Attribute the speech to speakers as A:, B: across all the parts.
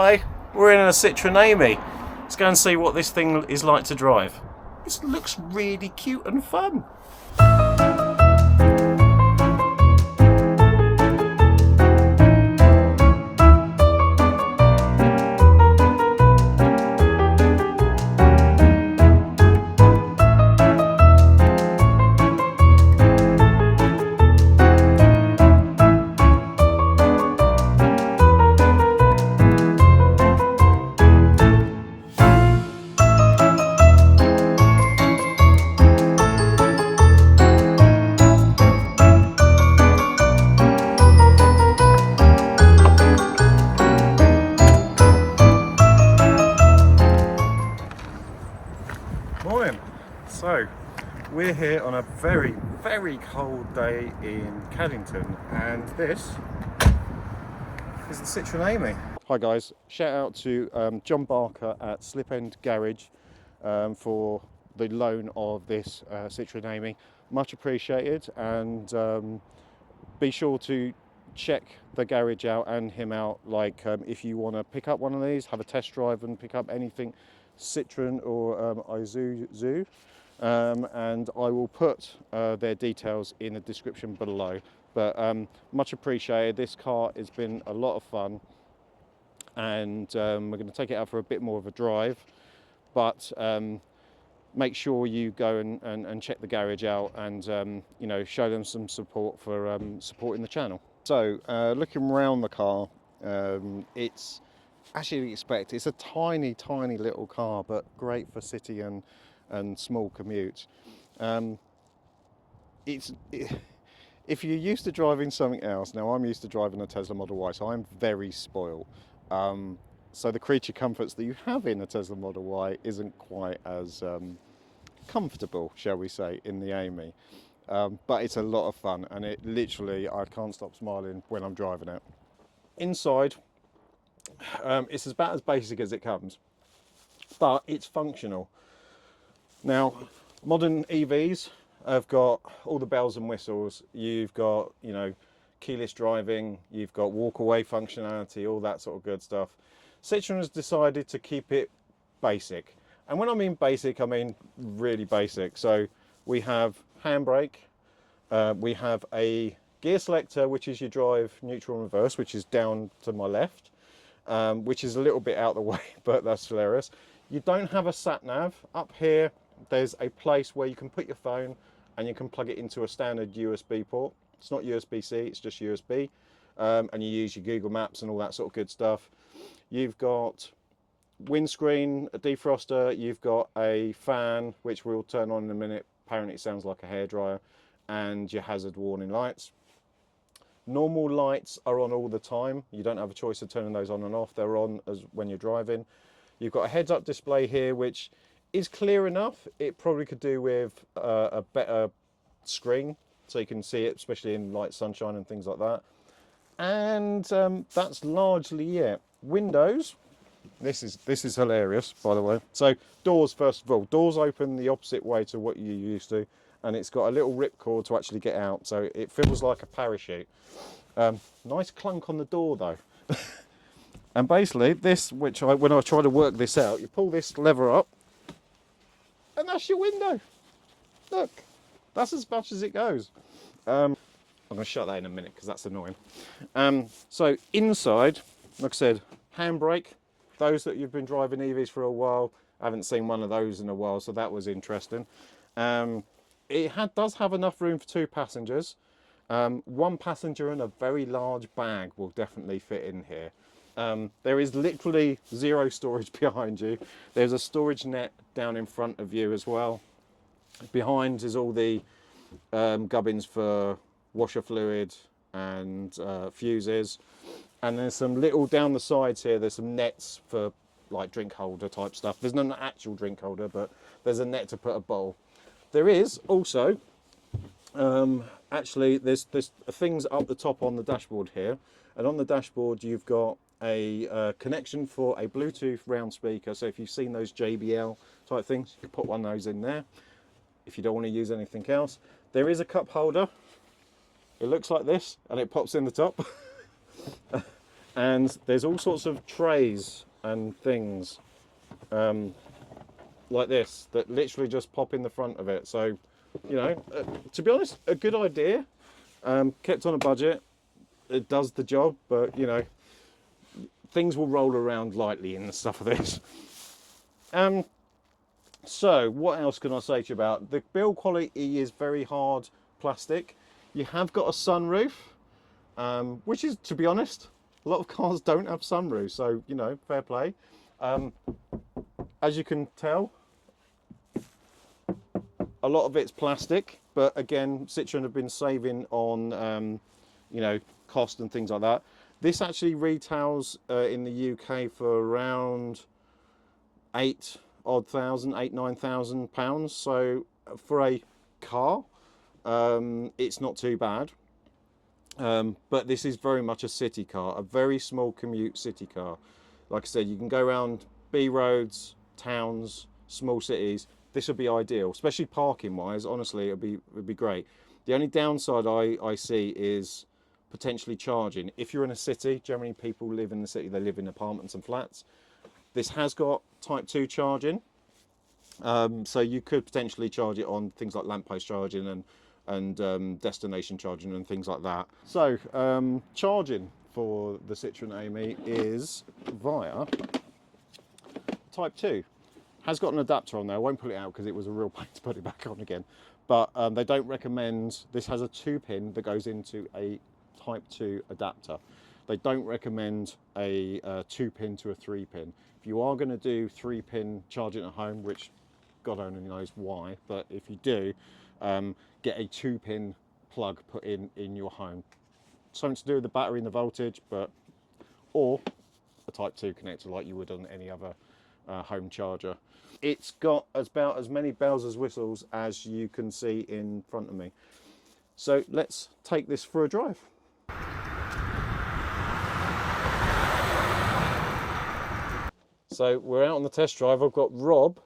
A: Hi, we're in a Citroen AMI. Let's go and see what this thing is like to drive. This looks really cute and fun. Morning. So we're here on a very, very cold day in Caddington, and this is the Citroen AMI. Hi guys, shout out to Jon Barker at Slipend Garage for the loan of this Citroen AMI. Much appreciated, and be sure to check the garage out and him out, like if you want to pick up one of these, have a test drive and pick up anything Citroen or Isuzu, and I will put their details in the description below. But much appreciated. This car has been a lot of fun, and we're going to take it out for a bit more of a drive, but make sure you go and check the garage out, and you know, show them some support for supporting the channel. So looking around the car, it's as you'd expect, it's a tiny little car, but great for city and small commutes. If you're used to driving something else, now I'm used to driving a Tesla Model Y, so I'm very spoiled. So the creature comforts that you have in a Tesla Model Y isn't quite as comfortable, shall we say, in the AMI. But it's a lot of fun, and it literally, I can't stop smiling when I'm driving it. Inside, it's about as basic as it comes, but it's functional. Now, modern EVs have got all the bells and whistles. You've got, you know, keyless driving, you've got walk-away functionality, all that sort of good stuff. Citroen has decided to keep it basic. And when I mean basic, I mean really basic. So we have handbrake, we have a gear selector, which is your drive, neutral and reverse, which is down to my left, which is a little bit out of the way, but that's hilarious. You don't have a sat nav. Up here, there's a place where you can put your phone and you can plug it into a standard USB port. It's not USB-C, it's just USB. And you use your Google Maps and all that sort of good stuff. You've got windscreen, a defroster, you've got a fan, which we'll turn on in a minute. Apparently it sounds like a hairdryer, and your hazard warning lights. Normal lights are on all the time. You don't have a choice of turning those on and off. They're on as when you're driving. You've got a heads-up display here, which is clear enough. It probably could do with a better screen, so you can see it, especially in light sunshine and things like that. And that's largely it. Windows. This is hilarious, by the way. So doors, first of all, doors open the opposite way to what you're used to, and it's got a little ripcord to actually get out, so it feels like a parachute. Nice clunk on the door though. And basically this, which when I try to work this out, you pull this lever up and that's your window. Look, that's as much as it goes. I'm going to shut that in a minute because that's annoying. So inside, like I said, handbrake. Those that you've been driving EVs for a while, I haven't seen one of those in a while, so that was interesting. It does have enough room for 2 passengers. 1 passenger and a very large bag will definitely fit in here. There is literally 0 storage behind you. There's a storage net down in front of you as well. Behind is all the gubbins for washer fluid and fuses. And there's some little down the sides here, there's some nets for like drink holder type stuff. There's not an actual drink holder, but there's a net to put a bowl. There is also, actually, there's things up the top on the dashboard here. And on the dashboard, you've got a connection for a Bluetooth round speaker. So if you've seen those JBL type things, you can put one of those in there. If you don't want to use anything else, there is a cup holder. It looks like this, and it pops in the top. And there's all sorts of trays and things like this that literally just pop in the front of it. So, you know, to be honest, a good idea. Kept on a budget. It does the job, but you know, things will roll around lightly in the stuff of this. So what else can I say to you about? The build quality is very hard plastic. You have got a sunroof, which is, to be honest, a lot of cars don't have sunroofs, so you know, fair play. As you can tell, a lot of it's plastic, but again, Citroen have been saving on you know, cost and things like that. This actually retails in the UK for around £9,000. So for a car, it's not too bad. But this is very much a city car, a very small commute city car. Like I said, you can go around B roads, towns, small cities. This would be ideal, especially parking wise. Honestly, it'd be great. The only downside I see is potentially charging. If you're in a city, generally people live in the city, they live in apartments and flats. This has got Type 2 charging, so you could potentially charge it on things like lamppost charging and destination charging and things like that. So charging for the Citroen AMI is via Type 2. Has got an adapter on there. I won't pull it out because it was a real pain to put it back on again. But they don't recommend, this has a 2-pin that goes into a Type 2 adapter. They don't recommend a 2-pin to a 3-pin. If you are going to do 3-pin charging at home, which God only knows why, but if you do, get a 2-pin plug put in your home. Something to do with the battery and the voltage, or a Type 2 connector like you would on any other home charger. It's got about as many bells as whistles as you can see in front of me. So let's take this for a drive. So we're out on the test drive. I've got Rob,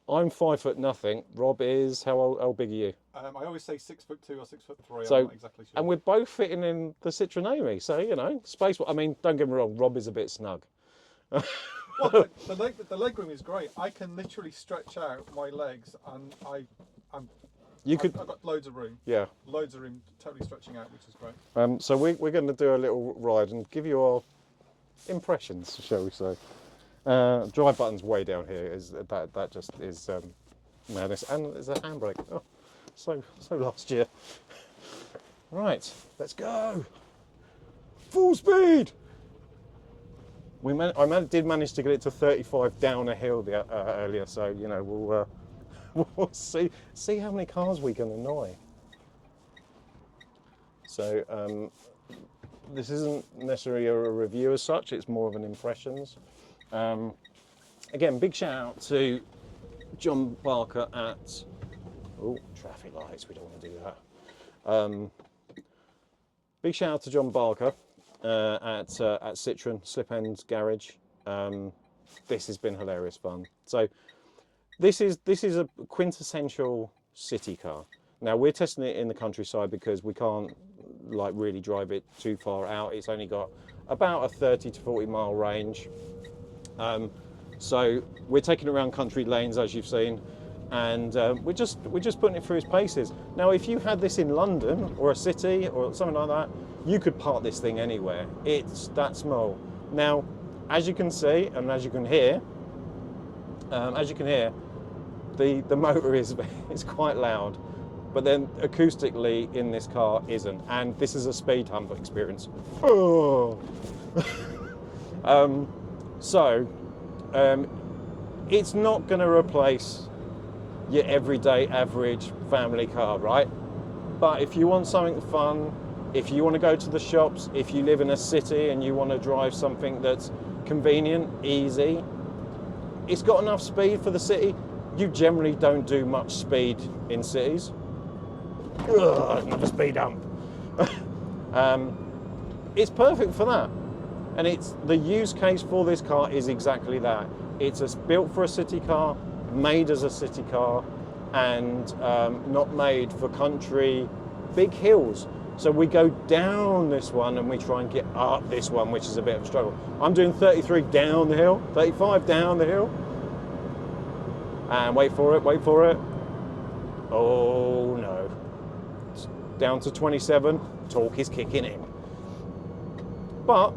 A: I'm 5 foot nothing. Rob is, how big are you?
B: I always say 6'2" or 6'3".
A: So,
B: I'm not exactly sure.
A: And we're both fitting in the Citroen AMI. So, you know, space. I mean, don't get me wrong, Rob is a bit snug.
B: Well, the legroom is great. I can literally stretch out my legs, and I've got loads of room.
A: Yeah.
B: Loads of room, totally stretching out, which is great.
A: So we're going to do a little ride and give you our impressions, shall we say. Drive button's way down here. That just is madness, and there's a handbrake. Oh, so last year. Right, let's go. Full speed. I did manage to get it to 35 down a hill earlier, so you know we'll see how many cars we can annoy. So this isn't necessarily a review as such; it's more of an impressions. Again, big shout out to Jon Barker at traffic lights. We don't want to do that. Big shout out to Jon Barker. At Citroen Slipend Garage. This has been hilarious fun. So this is a quintessential city car. Now we're testing it in the countryside because we can't like really drive it too far out. It's only got about a 30 to 40 mile range. So we're taking it around country lanes, as you've seen, and we're just putting it through its paces. Now if you had this in London or a city or something like that, you could park this thing anywhere. It's that small. Now, as you can see and as you can hear, the motor is quite loud, but then acoustically in this car isn't, and this is a speed hump experience. Oh. It's not going to replace your everyday average family car, right? But if you want something fun, if you want to go to the shops, if you live in a city and you want to drive something that's convenient, easy, it's got enough speed for the city. You generally don't do much speed in cities. Ugh, another speed hump. It's perfect for that. And the use case for this car is exactly that. It's built for a city car, made as a city car, and not made for country, big hills.
C: So we go down this one and we try and get up this one, which is a bit of a struggle. I'm doing 33 down the hill, 35 down the hill. And wait for it, wait for it. Oh no. It's down to 27, torque is kicking in. But,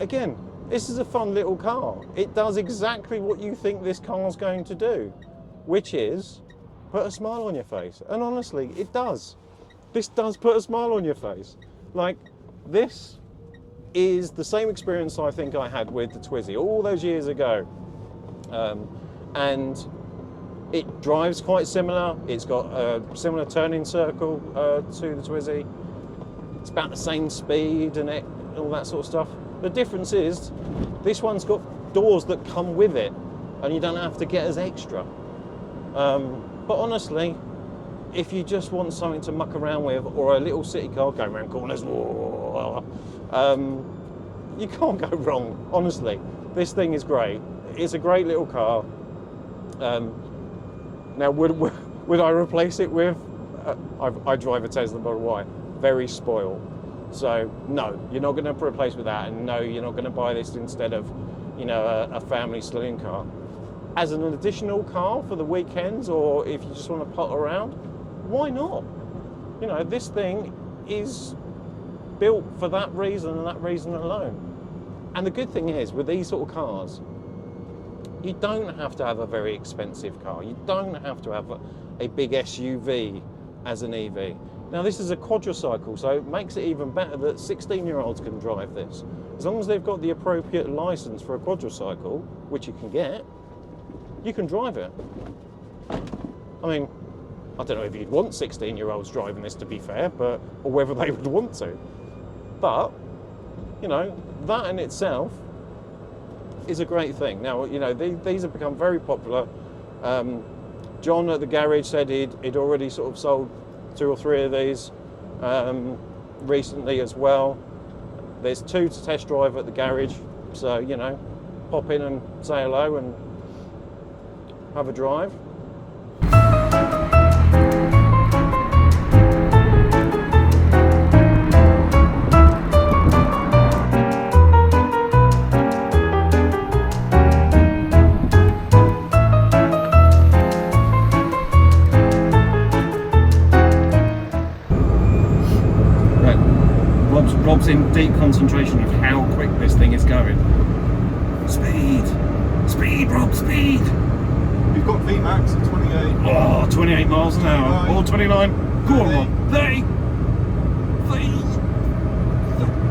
C: again, this is a fun little car. It does exactly what you think this car's going to do, which is put a smile on your face. And honestly, it does. This does put a smile on your face. Like, this is the same experience I think I had with the Twizy all those years ago. And it drives quite similar. It's got a similar turning circle to the Twizy. It's about the same speed and all that sort of stuff. The difference is this one's got doors that come with it and you don't have to get as extra. But honestly, if you just want something to muck around with, or a little city car going around corners, you can't go wrong, honestly. This thing is great. It's a great little car. Now, would I replace it with? I drive a Tesla Model Y, very spoiled. So no, you're not going to replace with that, and no, you're not going to buy this instead of, you know, a family saloon car. As an additional car for the weekends, or if you just want to pot around, why not? You know, this thing is built for that reason and that reason alone. And the good thing is, with these sort of cars, you don't have to have a very expensive car. You don't have to have a big SUV as an EV. Now, this is a quadricycle, so it makes it even better that 16-year-olds can drive this. As long as they've got the appropriate license for a quadricycle, which you can get, you can drive it. I mean, I don't know if you'd want 16-year-olds driving this, to be fair, or whether they would want to. But, you know, that in itself is a great thing. Now, you know, these have become very popular. Jon at the garage said he'd already sort of sold 2 or 3 of these recently as well. There's 2 to test drive at the garage, so, you know, pop in and say hello and have a drive. Rob's in deep concentration of how quick this thing is going. Speed! Speed, Rob, speed!
B: We've got VMAX at 28.
C: Oh, 28 miles an hour. 29. Or 29. Go on, Rob. 30.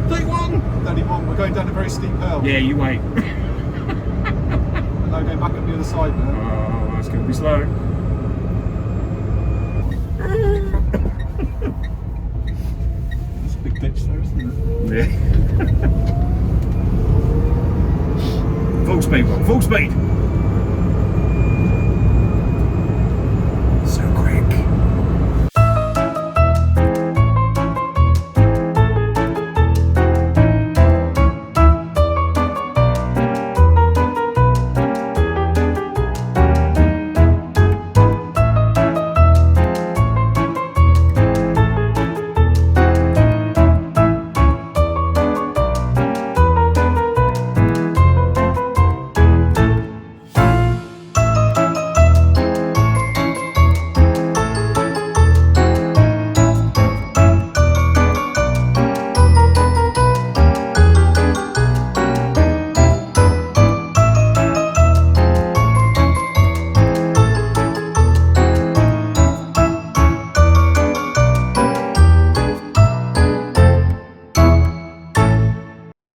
C: 31.
B: 31. We're going down a very steep hill.
C: Yeah, you wait.
B: Now going back up the other side now.
C: Oh, that's going to be slow.
B: It's a big ditch there, isn't it?
C: Yeah. Full speed, Rob. Full speed. So quick.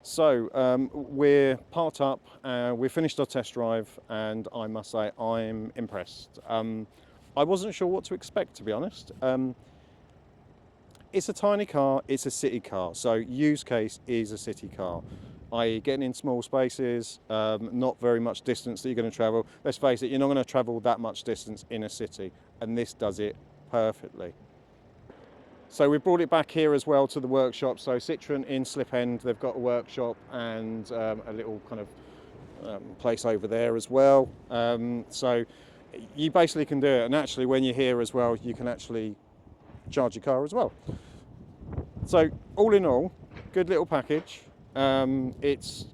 A: So we're parked up, we finished our test drive, and I must say I'm impressed. I wasn't sure what to expect, to be honest. It's a tiny car, it's a city car, so use case is a city car, i.e. getting in small spaces, not very much distance that you're going to travel. Let's face it, you're not going to travel that much distance in a city, and this does it perfectly. So we brought it back here as well to the workshop. So Citroen in Slipend, they've got a workshop and a little kind of place over there as well. So you basically can do it. And actually when you're here as well, you can actually charge your car as well. So all in all, good little package. It's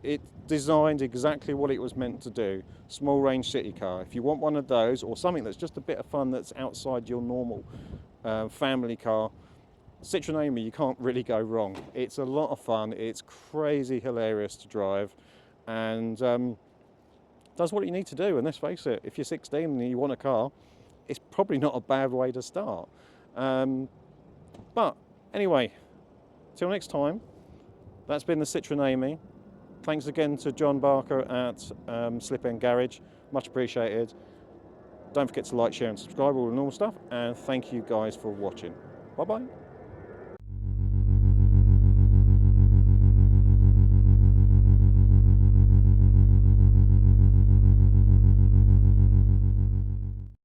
A: designed exactly what it was meant to do. Small range city car. If you want one of those, or something that's just a bit of fun that's outside your normal family car, Citroen AMI, you can't really go wrong. It's a lot of fun. It's crazy hilarious to drive, and does what you need to do. And let's face it, if you're 16 and you want a car, it's probably not a bad way to start. But anyway, till next time, that's been the Citroen AMI. Thanks again to Jon Barker at Slipend Garage, much appreciated. Don't forget to like, share and subscribe, all the normal stuff, and thank you guys for watching. Bye bye.